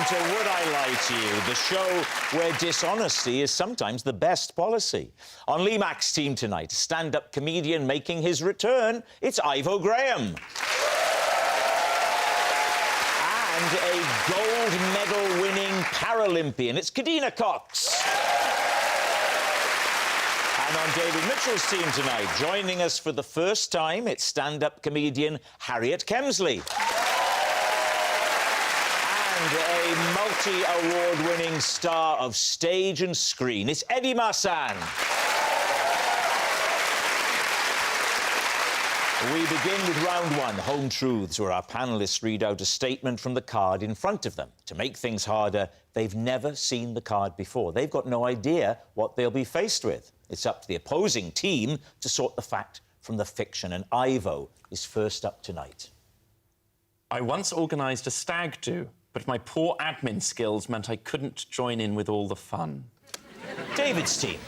to Would I Lie to You, the show where dishonesty is sometimes the best policy. On Lee Mack's team tonight, a stand-up comedian making his return, it's Ivo Graham. And a gold medal-winning Paralympian, it's Kadeena Cox. And on David Mitchell's team tonight, joining us for the first time, it's stand-up comedian Harriet Kemsley. And a multi-award-winning star of stage and screen, it's Marsan. We begin with round one, Home Truths, where our panellists read out a statement from the card in front of them. To make things harder, they've never seen the card before. They've got no idea what they'll be faced with. It's up to the opposing team to sort the fact from the fiction, and Ivo is first up tonight. I once organised a stag do, but my poor admin skills meant I couldn't join in with all the fun. David's team.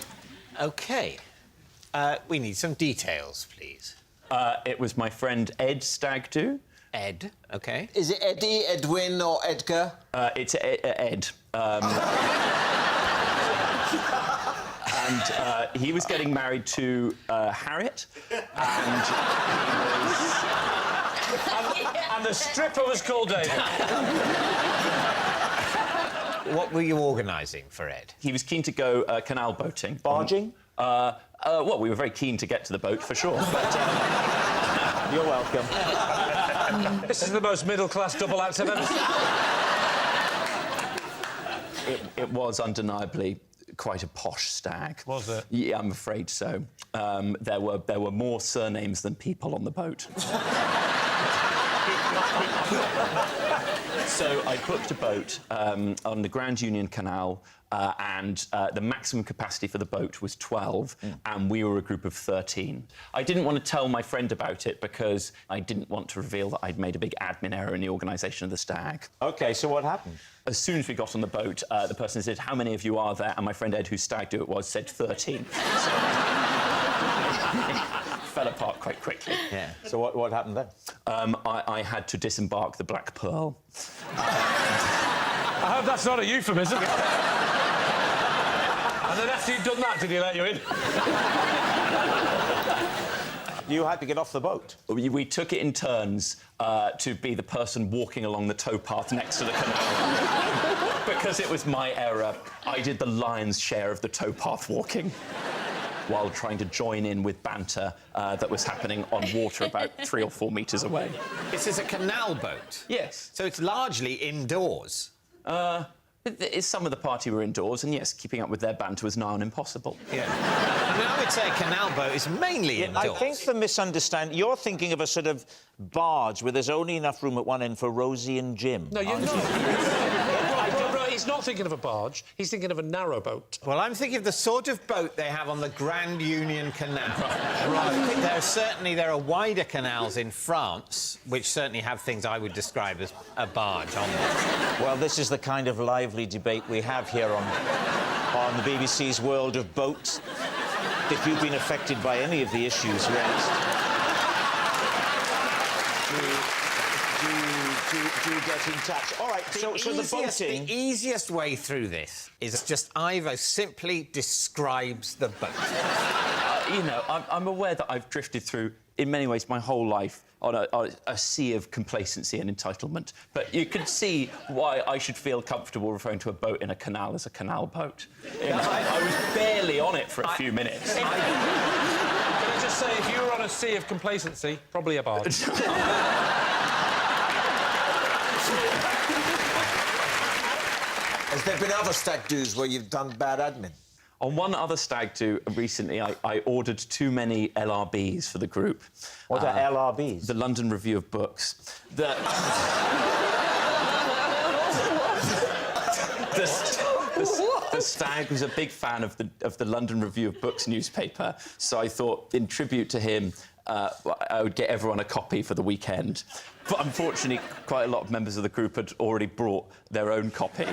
OK. We need some details, please. It was my friend Ed's stag do. Ed, OK. Is it Eddie, Edwin or Edgar? It's Ed. And he was getting married to Harriet, and And the stripper was called David. What were you organising for Ed? he was keen to go canal boating. Barging? Well, we were very keen to get to the boat, for sure. But, You're welcome. This is the most middle-class double act I've ever seen. it was undeniably quite a posh stag. Was it? Yeah, I'm afraid so. There were more surnames than people on the boat. So I booked a boat on the Grand Union Canal, and the maximum capacity for the boat was 12, and we were a group of 13. I didn't want to tell my friend about it because I didn't want to reveal that I'd made a big admin error in the organisation of the stag. OK, so what happened? As soon as we got on the boat, the person said, "How many of you are there?" And my friend Ed, whose stag do it was, said 13. So fell apart quite quickly. Yeah. So what happened then? I had to disembark the Black Pearl. I hope that's not a euphemism. And then after you'd done that, did he let you in? You had to get off the boat. We took it in turns to be the person walking along the towpath next to the canal. Because it was my error, I did the lion's share of the towpath walking while trying to join in with banter that was happening on water about 3 or 4 metres away. This is a canal boat? Yes. So it's largely indoors? Some of the party were indoors, and yes, keeping up with their banter was nigh on impossible. Yeah. I mean, I would say a canal boat is mainly indoors. I think the misunderstanding... You're thinking of a sort of barge where there's only enough room at one end for Rosie and Jim. No, you're not. He's not thinking of a barge. He's thinking of a narrowboat. Well, I'm thinking of the sort of boat they have on the Grand Union Canal. Right. There are wider canals in France, which certainly have things I would describe as a barge on them. Well, this is the kind of lively debate we have here on the BBC's World of Boats. If you've been affected by any of the issues raised, do get in touch. All right, so the boating... The easiest way through this is just Ivo simply describes the boat. You know, I'm aware that I've drifted through, in many ways, my whole life on a sea of complacency and entitlement. But you can see why I should feel comfortable referring to a boat in a canal as a canal boat. You know, I was barely on it for a few minutes. Can I just say, if you were on a sea of complacency, probably a barge. Has there been other stag do's where you've done bad admin? On one other stag do recently, I ordered too many LRBs for the group. What are LRBs? The London Review of Books. The stag was a big fan of the London Review of Books newspaper, so I thought, in tribute to him, I would get everyone a copy for the weekend. But unfortunately, quite a lot of members of the group had already brought their own copy.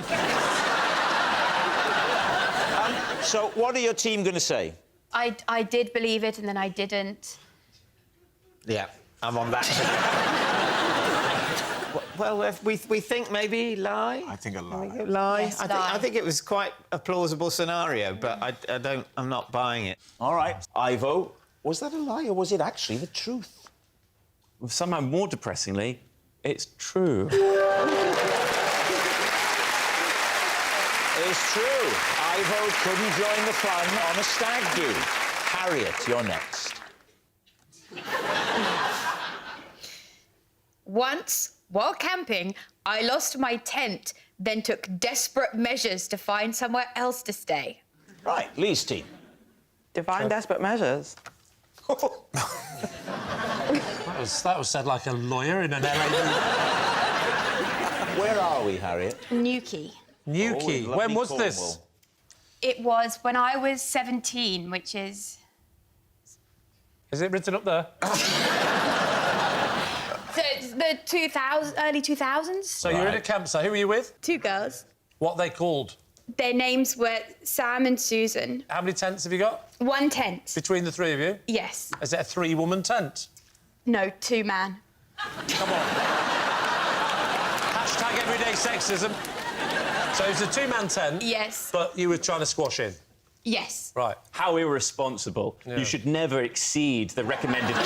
So what are your team going to say? I did believe it, and then I didn't. Yeah, I'm on that. well, we think maybe lie. I think a lie. Lie. Yes, I lie. think it was quite a plausible scenario, but I'm not buying it. All right, Ivo, was that a lie or was it actually the truth? Somehow more depressingly, it's true. It's true. Ivo couldn't join the fun on a stag do. Harriet, you're next. Once, while camping, I lost my tent, then took desperate measures to find somewhere else to stay. Right, Lee's team. Define desperate measures. That was said like a lawyer in an LA. Where are we, Harriet? Newquay. Newquay. Oh, When lovely was this? Cornwall. It was when I was 17, which is... Is it written up there? the 2000, early 2000s. So you're in a campsite. Who were you with? 2 girls. What they called? Their names were Sam and Susan. How many tents have you got 1 tent. between the 3 of you? Yes. Is it a 3-woman tent? No, 2-man. Come on. Hashtag everyday sexism. So it was a 2-man tent. Yes. But you were trying to squash in. Yes. Right. How irresponsible. Yeah. You should never exceed the recommended... any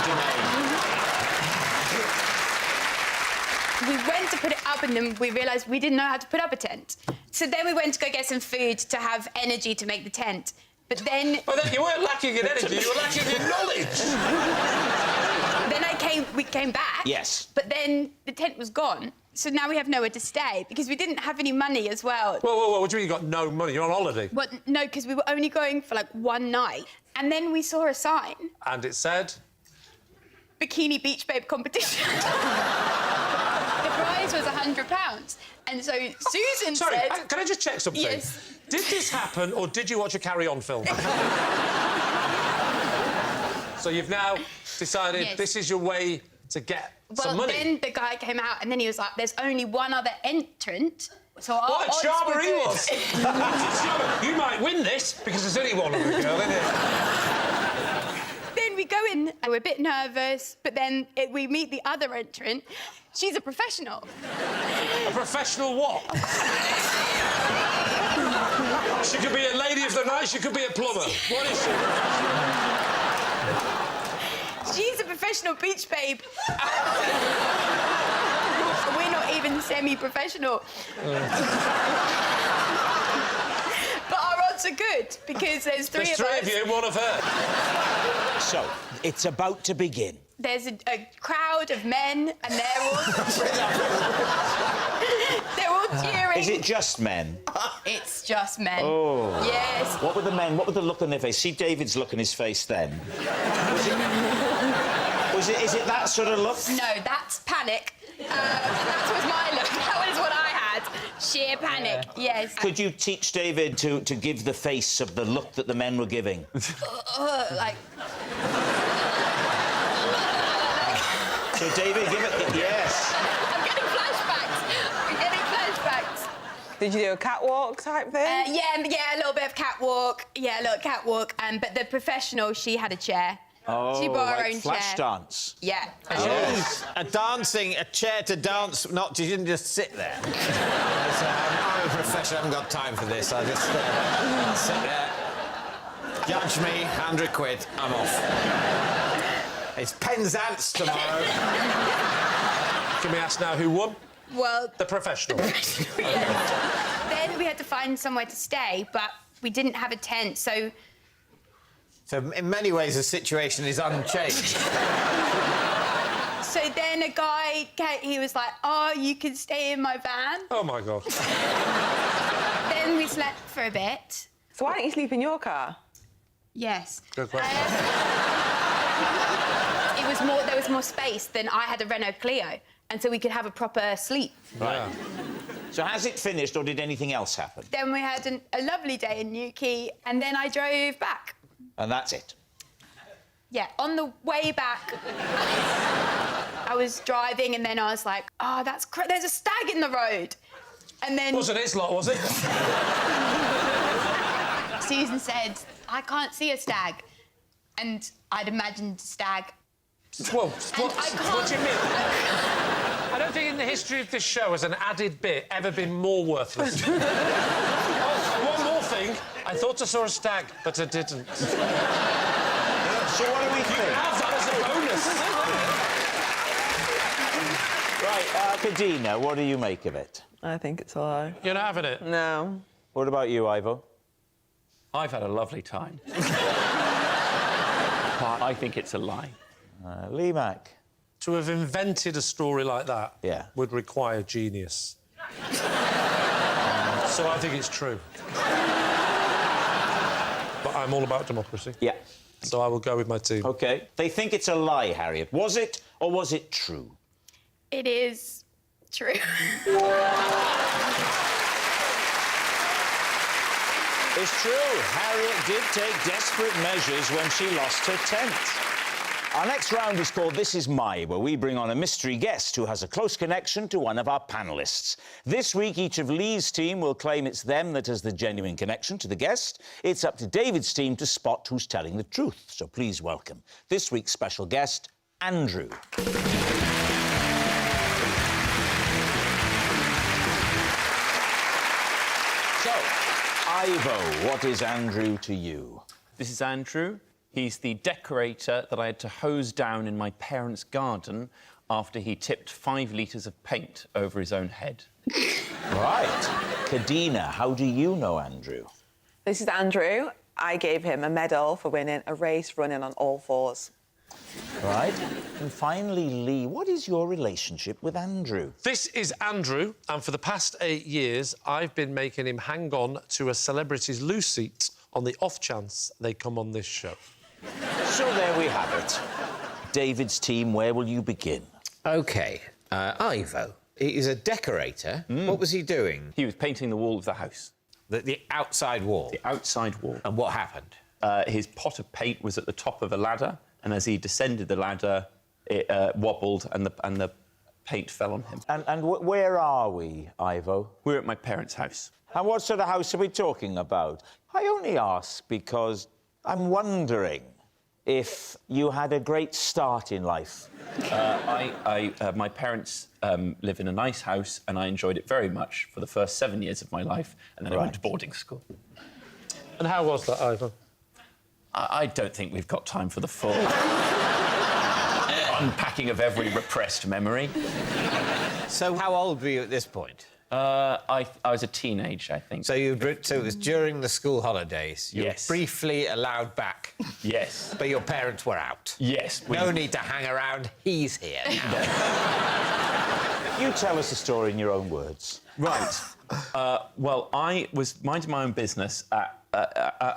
domain. We went to put it up and then we realised we didn't know how to put up a tent. So then we went to go get some food to have energy to make the tent. But then... Well, then you weren't lacking in energy, you were lacking in knowledge. Then we came back. Yes. But then the tent was gone. So now we have nowhere to stay because we didn't have any money as well. Whoa, what do you mean you got no money? You're on holiday. Well, no, because we were only going for like 1 night. And then we saw a sign. And it said? Bikini Beach Babe competition. The prize was £100. And so Susan Sorry, said... can I just check something? Yes. Did this happen or did you watch a Carry On film? So you've now decided Yes. this is your way to get some money? Then the guy came out and then he was like, there's only one other entrant. So our What a odds charmer were he good. was! You might win this because there's only one other girl, isn't it? Then we go in and we're a bit nervous, but then we meet the other entrant. She's a professional. A professional what? She could be a lady of the night, she could be a plumber. What is she? She's a professional beach babe. We're not even semi-professional. But our odds are good because there's three There's of 3 us. of you and 1 of her. So, it's about to begin. There's a crowd of men and they're all cheering. Is it just men? It's just men. Oh. Yes. What were the men? What were the look on their face? See David's look on his face then. Is it that sort of look? No, that's panic. That was my look. That was what I had. Sheer panic, yes. Could you teach David to give the face of the look that the men were giving? Like... So, David, give it... Yes. I'm getting flashbacks. Did you do a catwalk type thing? Yeah, a little bit of catwalk. Yeah, a little catwalk. But the professional, she had a chair. Oh, she brought her like own flash chair. dance. Yeah. Yes. A chair to dance, not... You didn't just sit there. I'm a professional, I haven't got time for this. I just sit there. Judge me, £100, I'm off. It's Penzance tomorrow. Can we ask now who won? Well... The professional. Yes. Then we had to find somewhere to stay, but we didn't have a tent, so... So, in many ways, the situation is unchanged. So then a guy, he was like, oh, you can stay in my van. Oh, my God. Then we slept for a bit. So why don't you sleep in your car? Yes. Good question. There was more space than I had a Renault Clio, and so we could have a proper sleep. Right. Yeah. So has it finished, or did anything else happen? Then we had a lovely day in Newquay, and then I drove back. And that's it? Yeah, on the way back, I was driving, and then I was like, oh, there's a stag in the road. And then... Wasn't his lot, was it? Susan said, I can't see a stag. And I'd imagined a stag Well, And what do you mean? I don't think in the history of this show has an added bit ever been more worthless. Oh, one more thing. I thought I saw a stag, but I didn't. So what do we think? Have that as a bonus. Right, Kadeena, what do you make of it? I think it's a lie. You're not having it? No. What about you, Ivo? I've had a lovely time. I think it's a lie. Lee Mack? To have invented a story like that would require genius. So I think it's true. But I'm all about democracy. Yeah. So I will go with my team. OK. They think it's a lie, Harriet. Was it or was it true? It is true. It's true. Harriet did take desperate measures when she lost her tent. Our next round is called This Is My, where we bring on a mystery guest who has a close connection to one of our panellists. This week, each of Lee's team will claim it's them that has the genuine connection to the guest. It's up to David's team to spot who's telling the truth. So please welcome this week's special guest, Andrew. So, Ivo, what is Andrew to you? This is Andrew. He's the decorator that I had to hose down in my parents' garden after he tipped 5 litres of paint over his own head. Right. Kadeena, how do you know Andrew? This is Andrew. I gave him a medal for winning a race running on all fours. Right. And finally, Lee, what is your relationship with Andrew? This is Andrew, and for the past 8 years, I've been making him hang on to a celebrity's loo seat on the off chance they come on this show. So there we have it. David's team, where will you begin? OK, Ivo, he's a decorator. What was he doing? He was painting the wall of the house. The outside wall? The outside wall. And what happened? His pot of paint was at the top of a ladder, and as he descended the ladder, it wobbled and the paint fell on him. And where are we, Ivo? We're at my parents' house. And what sort of house are we talking about? I only ask because I'm wondering if you had a great start in life. My parents live in a nice house, and I enjoyed it very much for the first 7 years of my life, and then I went to boarding school. And how was that, Ivo? I don't think we've got time for the full unpacking of every repressed memory. So how old were you at this point? I was a teenager, I think. So it was during the school holidays. You Yes. were briefly allowed back. Yes. But your parents were out. Yes. No need to hang around. He's here now. You tell us the story in your own words. Right. Well, I was minding my own business at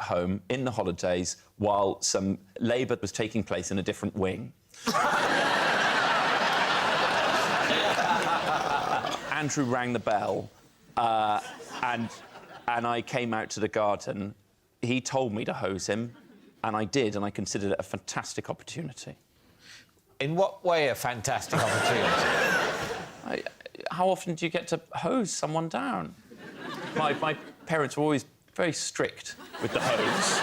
home in the holidays while some labour was taking place in a different wing. Andrew rang the bell, and I came out to the garden. He told me to hose him, and I did, and I considered it a fantastic opportunity. In what way a fantastic opportunity? How often do you get to hose someone down? My parents were always very strict with the hose.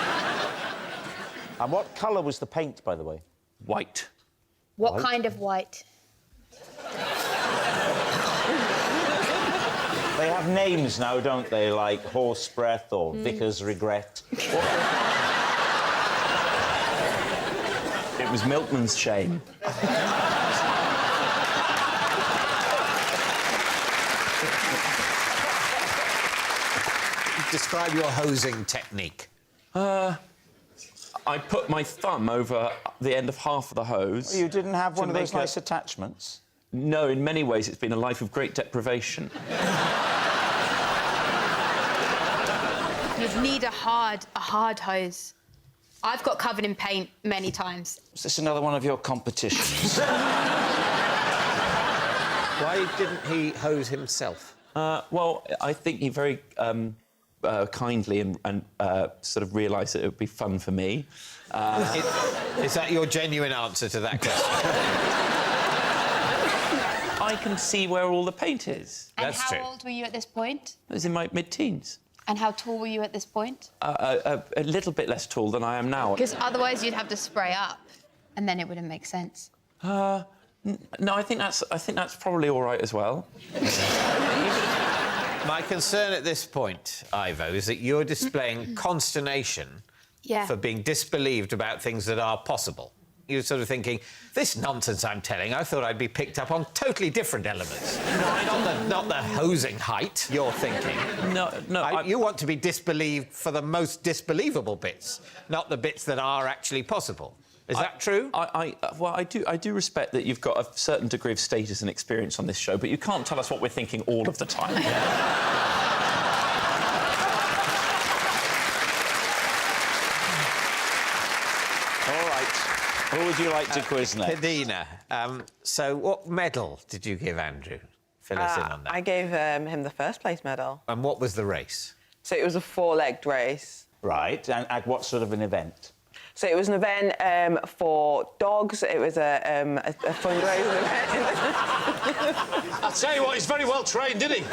And what colour was the paint, by the way? White. What kind of white? They have names now, don't they, like Horse Breath or Vicar's Regret? It was Milkman's Shame. Describe your hosing technique. I put my thumb over the end of half of the hose. You didn't have one of those make nice attachments? No, in many ways it's been a life of great deprivation. You'd need a hard hose. I've got covered in paint many times. Is this another one of your competitions? Why didn't he hose himself? Well, I think he very kindly and sort of realised that it would be fun for me. Is that your genuine answer to that question? I can see where all the paint is. And That's how true. old were you at this point? I was in my mid-teens. And how tall were you at this point? A little bit less tall than I am now. Because otherwise you'd have to spray up, and then it wouldn't make sense. No, I think that's probably all right as well. My concern at this point, Ivo, is that you're displaying consternation Yeah. for being disbelieved about things that are possible. You're sort of thinking, this nonsense I'm telling, I thought I'd be picked up on totally different elements. not the hosing height, you're thinking. No, You want to be disbelieved for the most disbelievable bits, not the bits that are actually possible. Is that true? Well, I do respect that you've got a certain degree of status and experience on this show, but you can't tell us what we're thinking all of the time. All right. Who would you like to quiz next? Kadeena, so what medal did you give Andrew? Fill us in on that. I gave him the first place medal. And what was the race? So it was a 4-legged race. Right, and at what sort of an event? So it was an event for dogs. It was a fundraising event. I'll tell you what, he's very well trained, isn't he? It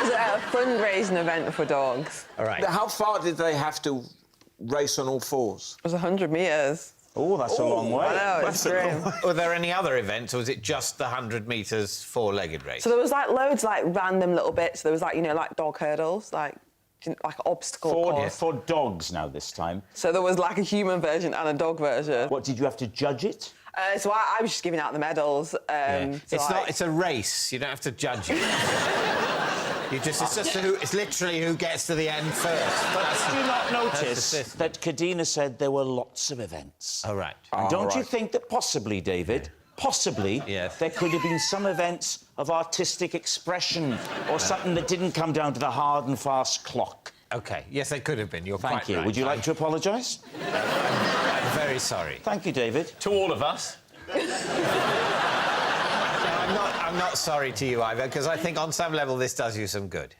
was a fundraising event for dogs. All right. How far did they have to race on all fours? It was 100 metres. Oh, that's a long way. I know, it's grim. Were there any other events, or was it just the 100 metres four-legged race? So there was, like, loads, like, random little bits. There was, like, you know, like dog hurdles, like obstacle course. For dogs now this time. So there was, like, a human version and a dog version. What, did you have to judge it? So I was just giving out the medals. It's a race. You don't have to judge it. It's literally who gets to the end first. Did you not notice that Kadeena said there were lots of events? Oh, right. And don't you think that possibly, David, possibly, Yes. there could have been some events of artistic expression or something that didn't come down to the hard and fast clock? OK, yes, they could have been. You're Thank quite you. right. Would you like to apologise? I'm very sorry. Thank you, David. To all of us. I'm not sorry to you, Ivo, because I think on some level this does you some good.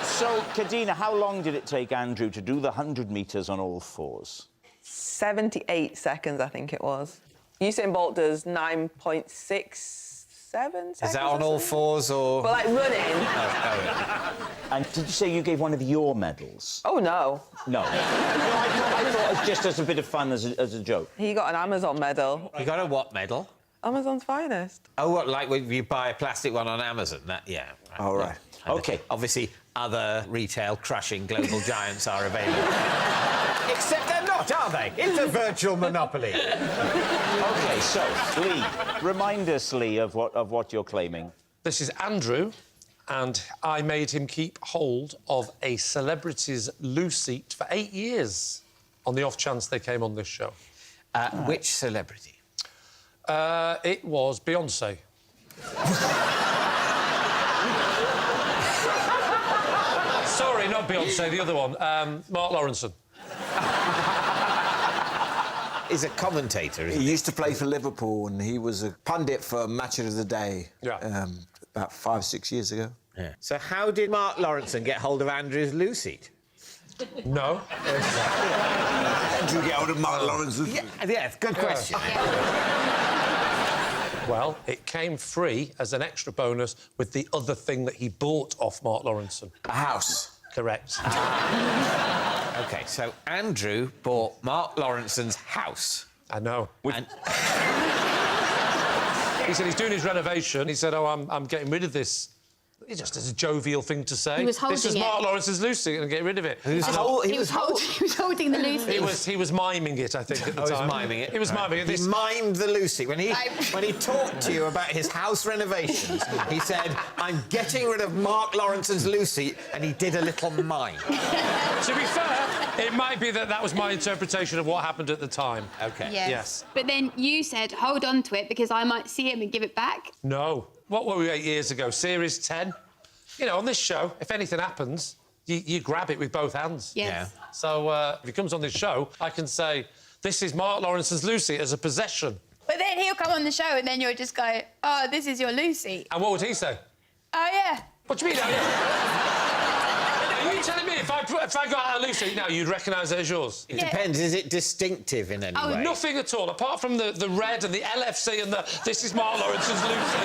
So, Kadeena, how long did it take Andrew to do the 100 metres on all fours? 78 seconds, I think it was. Usain Bolt does 9.67 seconds. Is that on all fours or...? But, like, running. And did you say you gave one of your medals? Oh, no. No. I thought it was just as a bit of fun, as a joke. He got an Amazon medal. You got a what medal? Amazon's finest. Oh, what, like when you buy a plastic one on Amazon? That, yeah. Right. All right. And OK. Obviously, other retail-crushing global giants are available. Except they're not, are they? It's a virtual monopoly. OK, so, Lee, remind us, Lee, of what you're claiming. This is Andrew, and I made him keep hold of a celebrity's loo seat for 8 years on the off chance they came on this show. Which celebrity? It was Beyoncé. Sorry, not Beyoncé, the other one. Mark Lawrenson. He's a commentator, isn't He used to play for Liverpool, and he was a pundit for Match of the Day. Yeah. About 5, 6 years ago. Yeah. So how did Mark Lawrenson get hold of Andrew's loo seat? No. Did you get hold of Mark Lawrence? Yeah, good question. Well, it came free as an extra bonus with the other thing that he bought off Mark Lawrenson. A house. Correct. OK, so Andrew bought Mark Lawrenson's house. I know. And... He said he's doing his renovation. He said, "Oh, I'm getting rid of this." It's just as a jovial thing to say. He was holding this is it. Mark Lawrence's Lucy, and get rid of it. He was holding the loose seat. He was miming it, I think, at the Oh, he was time. miming it. He was miming it. He mimed the Lucy. When he talked to you about his house renovations, he said, "I'm getting rid of Mark Lawrenson's Lucy," and he did a little mime. To be fair, it might be that was my interpretation of what happened at the time. OK. Yes. But then you said, hold on to it because I might see him and give it back. No. What were we 8 years ago? Series 10? You know, on this show, if anything happens, you grab it with both hands. Yes. Yeah. So if he comes on this show, I can say, this is Mark Lawrence's Lucy as a possession. But then he'll come on the show and then you'll just go, oh, this is your Lucy. And what would he say? Oh, yeah. What do you mean? Are you telling me if I got out a Lucy now, you'd recognise it as yours? It depends. Is it distinctive in any way? Nothing at all, apart from the red and the LFC and the this is Mark Lawrence's Lucy.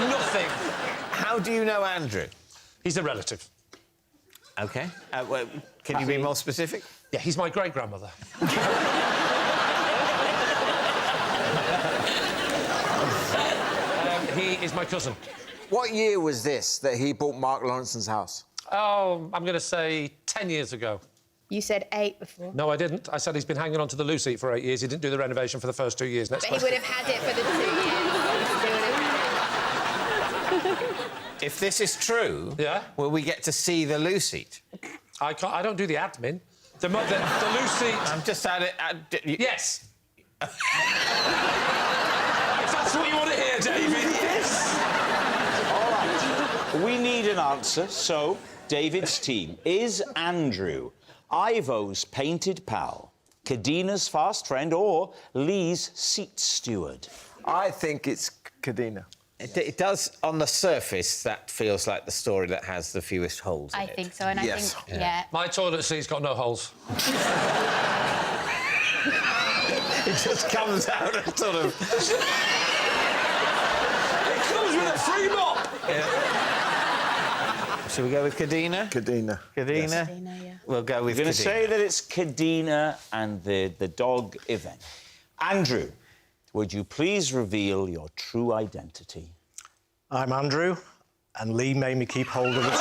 Nothing. How do you know Andrew? He's a relative. OK. Well, can you be more specific? Yeah, he's my great-grandmother. He is my cousin. What year was this that he bought Mark Lawrence's house? Oh, I'm going to say 10 years ago. You said 8 before. No, I didn't. I said he's been hanging on to the loo seat for 8 years. He didn't do the renovation for the first 2 years. Next But he would have had it for the 2 years. If this is true, Yeah? will we get to see the loo seat? I can't. I don't do the admin. The loo seat. I'm just at it... Yes. If that's what you want to hear, David, yes. All right. We need an answer, so David's team. Is Andrew Ivo's painted pal, Kadeena's fast friend, or Lee's seat steward? I think it's Kadeena. It does, on the surface, that feels like the story that has the fewest holes in I it. think so, and Yes. I think, yeah. My toilet seat's got no holes. It just comes out and sort of... It comes with a free mop. Shall we go with Kadeena? Kadeena. Kadeena? Kadeena, yeah. We'll go with We're going Kadeena. to say that it's Kadeena and the dog event. Andrew, would you please reveal your true identity? I'm Andrew, and Lee made me keep hold of it.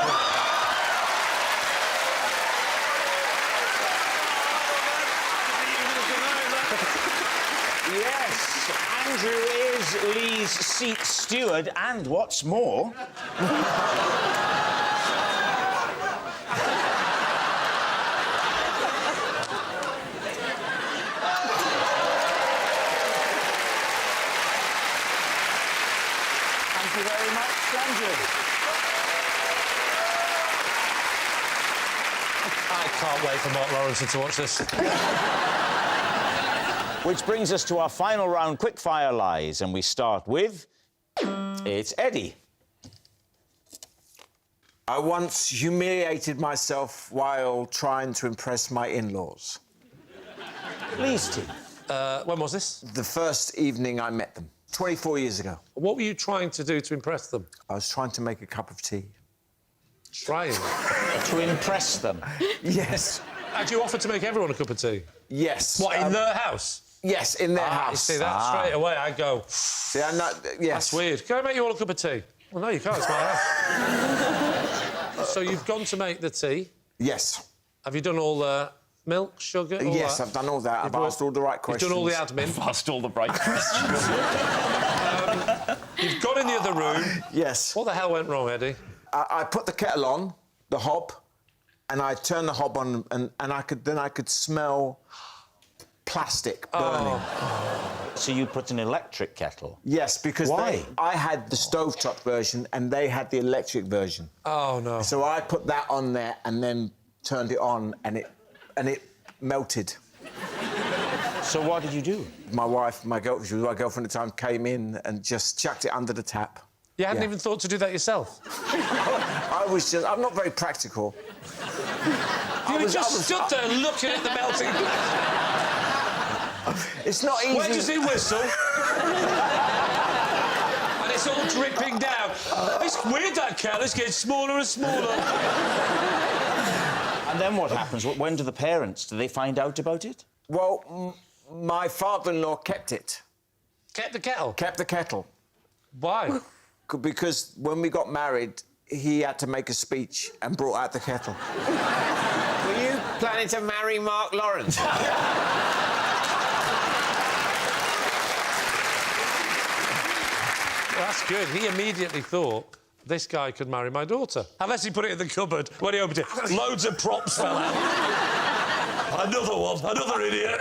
Yes, Andrew is Lee's seat steward, and what's more... Thank you very much, Andrew. I can't wait for Mark Lawrence to watch this. Which brings us to our final round, quick-fire lies, and we start with... It's Eddie. I once humiliated myself while trying to impress my in-laws. Lee's team. When was this? The first evening I met them, 24 years ago. What were you trying to do to impress them? I was trying to make a cup of tea. Trying. To impress them. Yes. Had you offered to make everyone a cup of tea? Yes. What, in their house? Yes, in their You house. see, that straight away, I'd go, See, I'm not... Yes. that's weird. Can I make you all a cup of tea? Well, no, you can't. It's my house. So you've gone to make the tea. Yes. Have you done all the milk, sugar, all Yes, that? I've done all that. I've asked all the right questions. You've done all the admin. Asked all the right questions. You've gone in the other room. Yes. What the hell went wrong, Eddie? I put the kettle on, the hob, and I turned the hob on, and I could smell plastic burning. So you put an electric kettle? Yes, because Why? I had the stovetop version and they had the electric version. Oh, no. So I put that on there and then turned it on, and it melted. So what did you do? My wife, my girlfriend at the time, came in and just chucked it under the tap. You hadn't Yeah. even thought to do that yourself? I'm not very practical. You just stood there looking at the melting. It's not easy. When does he whistle? And it's all dripping down. It's weird, that kettle. It's getting smaller and smaller. And then what happens? When do the parents, do they find out about it? Well, my father-in-law kept it. Kept the kettle? Kept the kettle. Why? Because when we got married, he had to make a speech and brought out the kettle. Were you planning to marry Mark Lawrence? Well, that's good. He immediately thought, this guy could marry my daughter. Unless he put it in the cupboard. When he opened it, loads of props fell out. Another one, another idiot.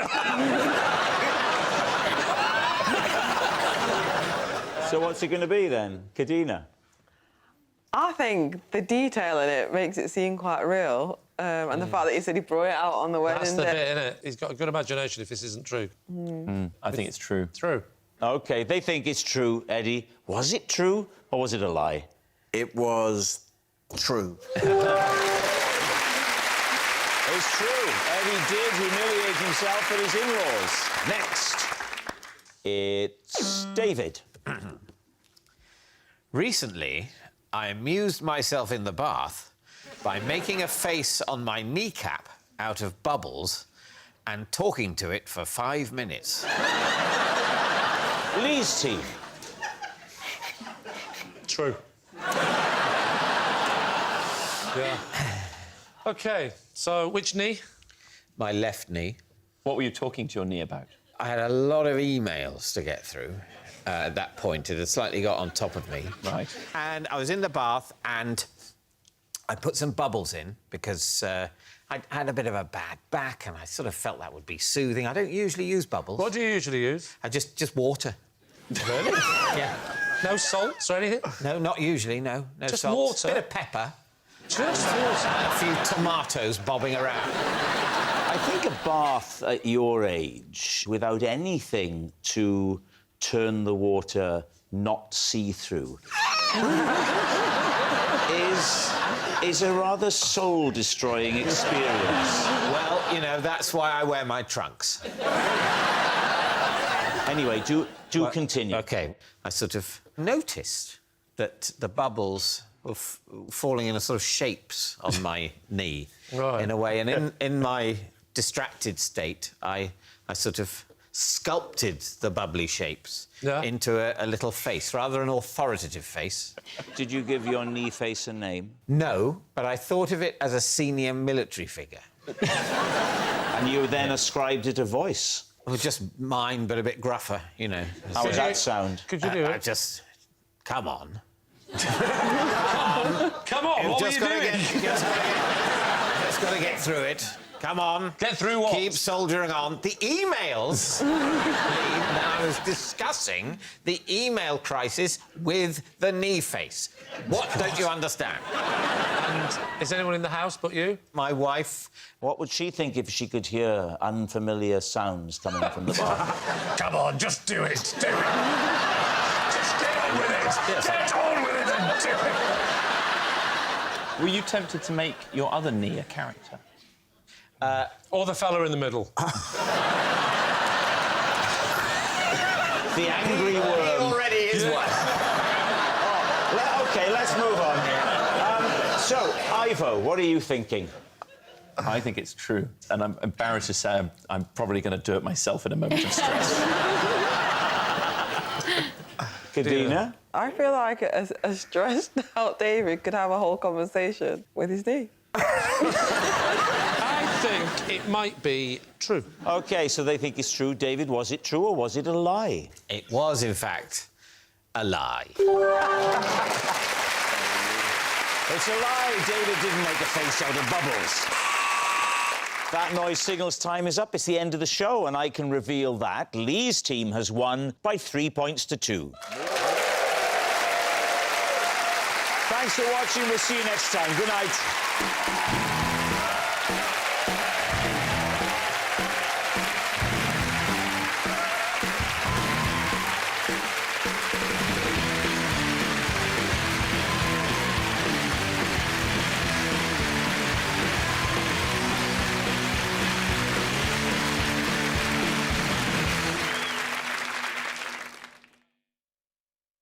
So what's it going to be then? Kadeena? I think the detail in it makes it seem quite real. And the fact that he said he brought it out on the wedding That's the day. bit, innit? He's got a good imagination if this isn't true. I think it's true. True. OK, they think it's true, Eddie. Was it true, or was it a lie? It was true. It's true. Eddie did humiliate himself at his in-laws. Next, it's David. Recently, I amused myself in the bath by making a face on my kneecap out of bubbles and talking to it for 5 minutes. Lee's team. True. Yeah. OK, so which knee? My left knee. What were you talking to your knee about? I had a lot of emails to get through at that point. It had slightly got on top of me. Right. And I was in the bath and I put some bubbles in because I had a bit of a bad back and I sort of felt that would be soothing. I don't usually use bubbles. What do you usually use? I just water. Really? Yeah. No salts or anything? No, not usually, no. No Just salts. water? Bit of pepper. Just water? And a few tomatoes bobbing around. I think a bath at your age, without anything to turn the water not see-through, is a rather soul-destroying experience. Well, you know, that's why I wear my trunks. Anyway, do continue. OK. I sort of noticed that the bubbles were falling in a sort of shapes on my knee, Right. in a way. And in my distracted state, I sort of sculpted the bubbly shapes into a little face, rather an authoritative face. Did you give your knee face a name? No, but I thought of it as a senior military figure. And you then ascribed it a voice? Well, just mine, but a bit gruffer, you know. How does that sound? Could you do I it? just... Come on. Come on, what were you doing? Just got to get through it. Come on. Get through what? Keep soldiering on. The emails. I was discussing the email crisis with the knee face. What don't you understand? And is anyone in the house but you? My wife. What would she think if she could hear unfamiliar sounds coming from the bath? Come on, just do it. Do it. Just get on with it. Yes. Get on with it and do it. Were you tempted to make your other knee a character? Or the fella in the middle. The angry worm. Already is one. OK, let's move on here. So, Ivo, what are you thinking? I think it's true, and I'm embarrassed to say I'm probably going to do it myself in a moment of stress. Kadeena? I feel like a stressed out David could have a whole conversation with his knee. I think it might be true. OK, so they think it's true. David, was it true or was it a lie? It was, in fact, a lie. It's a lie. David didn't make a face out of bubbles. That noise signals time is up. It's the end of the show, and I can reveal that Lee's team has won by 3 points to 2. Thanks for watching. We'll see you next time. Good night.